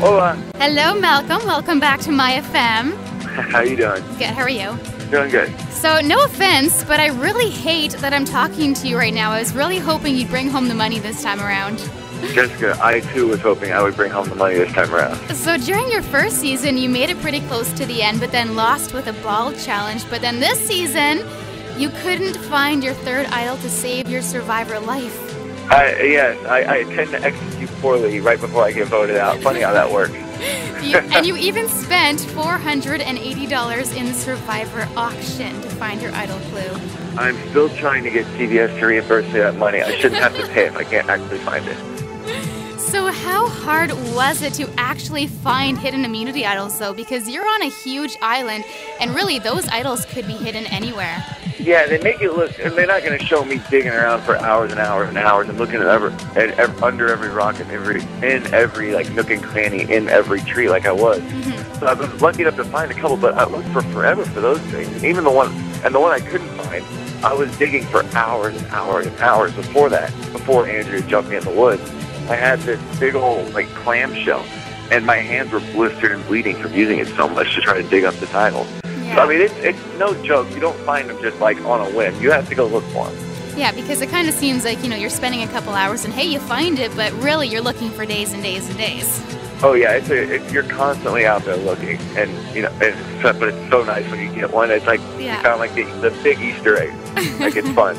Hola. Hello, Malcolm. Welcome back to myFM. How you doing? Good. How are you? Doing good. So, no offense, but I really hate that I'm talking to you right now. I was really hoping you'd bring home the money this time around. Jessica, I too was hoping I would bring home the money this time around. So during your first season, you made it pretty close to the end, but then lost with a ball challenge. But then this season, you couldn't find your third idol to save your Survivor life. Yes, I tend to execute poorly right before I get voted out. Funny how that works. And you even spent $480 in the Survivor auction to find your idol clue. I'm still trying to get CBS to reimburse me that money. I shouldn't have to pay if I can't actually find it. So how hard was it to actually find hidden immunity idols, though? Because you're on a huge island, and really those idols could be hidden anywhere. Yeah, they make it look, and they're not going to show me digging around for hours and hours and hours and looking at under every rock and in every like nook and cranny in every tree like I was. Mm-hmm. So I was lucky enough to find a couple, but I looked for forever for those things. And even the one I couldn't find, I was digging for hours and hours and hours before that, before Andrea jumped me in the woods. I had this big old like clamshell, and my hands were blistered and bleeding from using it so much to try to dig up this idol. Yeah. So, I mean, it's no joke. You don't find them just like on a whim. You have to go look for them. Yeah, because it kind of seems like, you're spending a couple hours and hey, you find it, but really you're looking for days and days and days. Oh yeah, you're constantly out there looking, and but it's so nice when you get one. It's like you found like the big Easter egg. Like it's fun.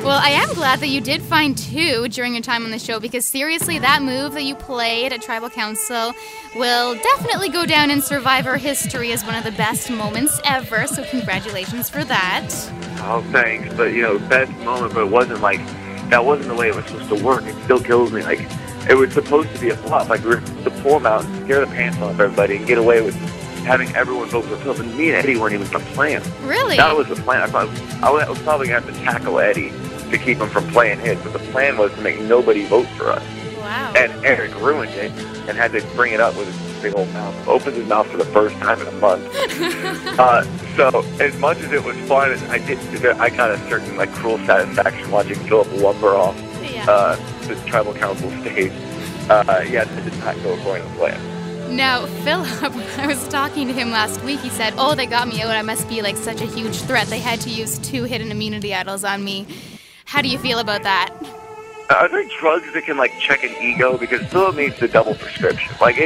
Well, I am glad that you did find two during your time on the show, because seriously, that move that you played at Tribal Council will definitely go down in Survivor history as one of the best moments ever, so congratulations for that. Oh, thanks. But, best moment, but it wasn't like, that wasn't the way it was supposed to work. It still kills me. Like, it was supposed to be a flop. Like, we were supposed to pull them out and scare the pants off everybody and get away with having everyone vote for Phil. And me and Eddie weren't even the plan. Really? That was the plan. I was probably going to have to tackle Eddie to keep him from playing his, but the plan was to make nobody vote for us. Wow. And Eric ruined it and had to bring it up with his big old mouth. Opened his mouth for the first time in a month. So as much as it was fun, I got a certain like cruel satisfaction watching Philip lumber off the Tribal Council stage. It did not go according to plan. Now, Philip, I was talking to him last week. He said, "Oh, they got me out. I must be like such a huge threat. They had to use 2 hidden immunity idols on me." How do you feel about that? Are there drugs that can like check an ego? Because Philip needs the double prescription. Like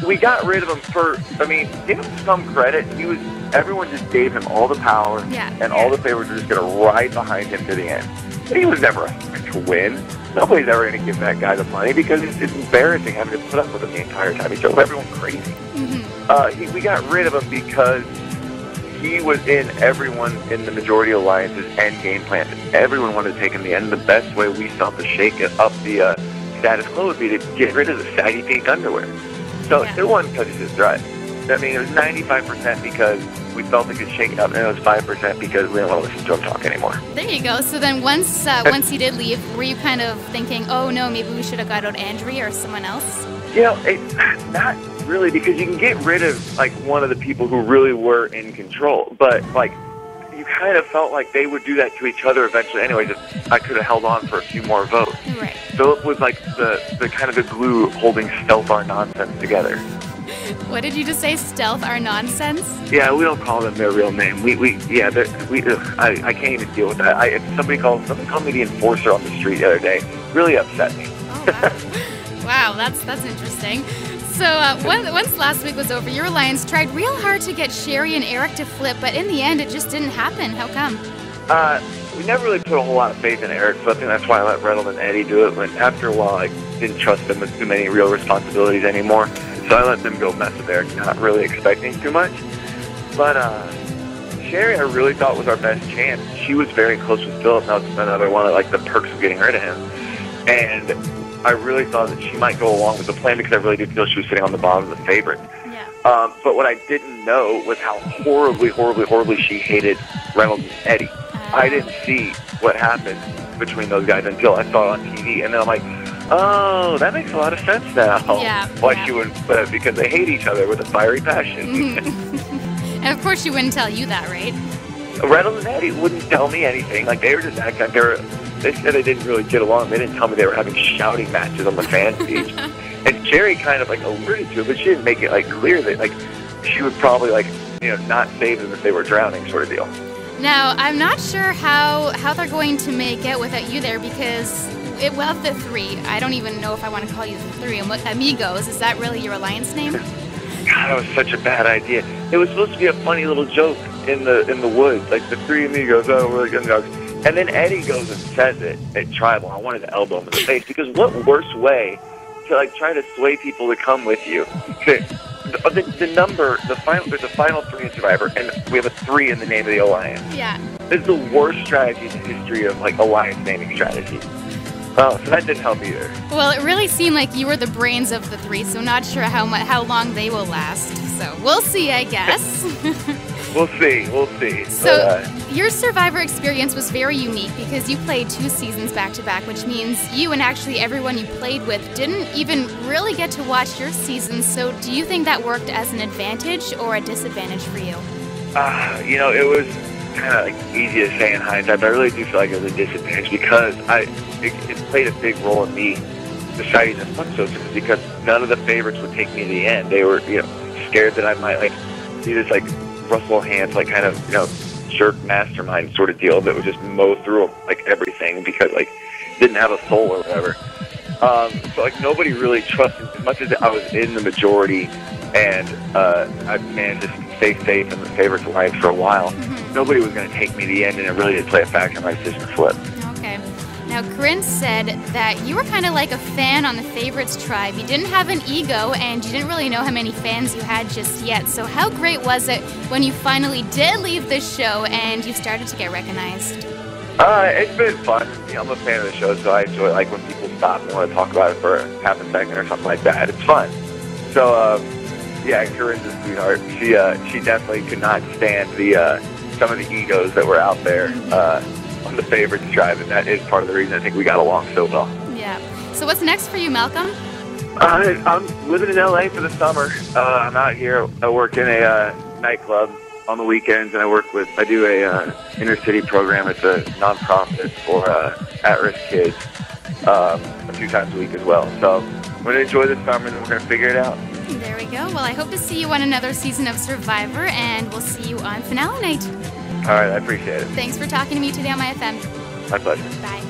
we got rid of him for. I mean, give him some credit. Everyone just gave him all the power, and all the favors were just going to ride behind him to the end. And he was never to win. Nobody's ever going to give that guy the money because it's embarrassing having to put up with him the entire time. He drove everyone crazy. Mm-hmm. We got rid of him because he was in everyone in the majority alliance's end game plan. Everyone wanted to take him to the end. The best way we felt to shake up the status quo would be to get rid of the saggy pink underwear. So it wasn't because he's a threat. I mean, it was 95% because we felt it could shake it up, and it was 5% because we didn't want to listen to him talk anymore. There you go. So then once he did leave, were you kind of thinking, oh no, maybe we should have got out Andrea or someone else? Not really, because you can get rid of like one of the people who really were in control, but like you kind of felt like they would do that to each other eventually anyway. Just I could have held on for a few more votes. Right. Philip was like the kind of the glue holding Stealth Our Nonsense together. What did you just say? Stealth Our Nonsense? Yeah, we don't call them their real name. I can't even deal with that. Somebody called me the enforcer on the street the other day. Really upset me. Oh, wow. Wow, that's interesting. So once last week was over, your alliance tried real hard to get Sherry and Eric to flip, but in the end, it just didn't happen. How come? We never really put a whole lot of faith in Eric flipping. That's why I let Reynolds and Eddie do it. But after a while, I didn't trust them with too many real responsibilities anymore. So I let them go mess with Eric, not really expecting too much. But Sherry, I really thought was our best chance. She was very close with Philip. That was another one of like the perks of getting rid of him. And I really thought that she might go along with the plan because I really did feel she was sitting on the bottom of the favorite. Yeah. But what I didn't know was how horribly she hated Reynolds and Eddie. I didn't see what happened between those guys until I saw it on TV. And then I'm like, Oh, that makes a lot of sense now. Yeah. Why yeah. she wouldn't, because they hate each other with a fiery passion. And of course she wouldn't tell you that, right? Reynolds and Eddie wouldn't tell me anything. Like, they were just acting like they said they didn't really get along. They didn't tell me they were having shouting matches on the fan stage. And Jerry kind of, like, alluded to it, but she didn't make it, like, clear that, like, she would probably, like, not save them if they were drowning, sort of deal. Now, I'm not sure how they're going to make it without you there, because of the three, I don't even know if I want to call you the three amigos. Is that really your alliance name? God, that was such a bad idea. It was supposed to be a funny little joke in the woods, like the three amigos, oh, we're the underdogs. And then Eddie goes and says it at Tribal. I wanted to elbow him in the face, because what worse way to, like, try to sway people to come with you? There's the final three in Survivor, and we have a 3 in the name of the alliance. Yeah. It's the worst strategy in the history of, like, alliance naming strategy. Oh, so that didn't help either. Well, it really seemed like you were the brains of the 3, so not sure how long they will last. So we'll see, I guess. We'll see. So your Survivor experience was very unique because you played 2 seasons back-to-back, which means you and actually everyone you played with didn't even really get to watch your seasons. So do you think that worked as an advantage or a disadvantage for you? It was kind of, like, easy to say in hindsight, but I really do feel like it was a disadvantage because it played a big role in me deciding to fuck those things, because none of the favorites would take me to the end. They were, scared that I might, like, be this, like, Russell Hands, like, kind of, jerk mastermind sort of deal that would just mow through, like, everything because, like, didn't have a soul or whatever. So, like, nobody really trusted, as much as I was in the majority and I managed to stay safe in the favorites' lives for a while, nobody was going to take me to the end, and it really did play a factor in my decision to flip. Okay. Now, Corinne said that you were kind of like a fan on the Favorites tribe. You didn't have an ego, and you didn't really know how many fans you had just yet. So how great was it when you finally did leave the show and you started to get recognized? It's been fun. I'm a fan of the show, so I enjoy, like, when people stop and want to talk about it for half a second or something like that. It's fun. So, yeah, Corinne's a sweetheart. She definitely could not stand some of the egos that were out there on the Favorites tribe, and that is part of the reason I think we got along so well. Yeah. So what's next for you, Malcolm? I'm living in LA for the summer. I'm out here. I work in a nightclub on the weekends, and I do a inner city program. It's a nonprofit for at-risk kids a few times a week as well. So I'm going to enjoy the summer, and we're going to figure it out. There we go. Well, I hope to see you on another season of Survivor, and we'll see you on finale night. All right, I appreciate it. Thanks for talking to me today on myFM. My pleasure. Bye.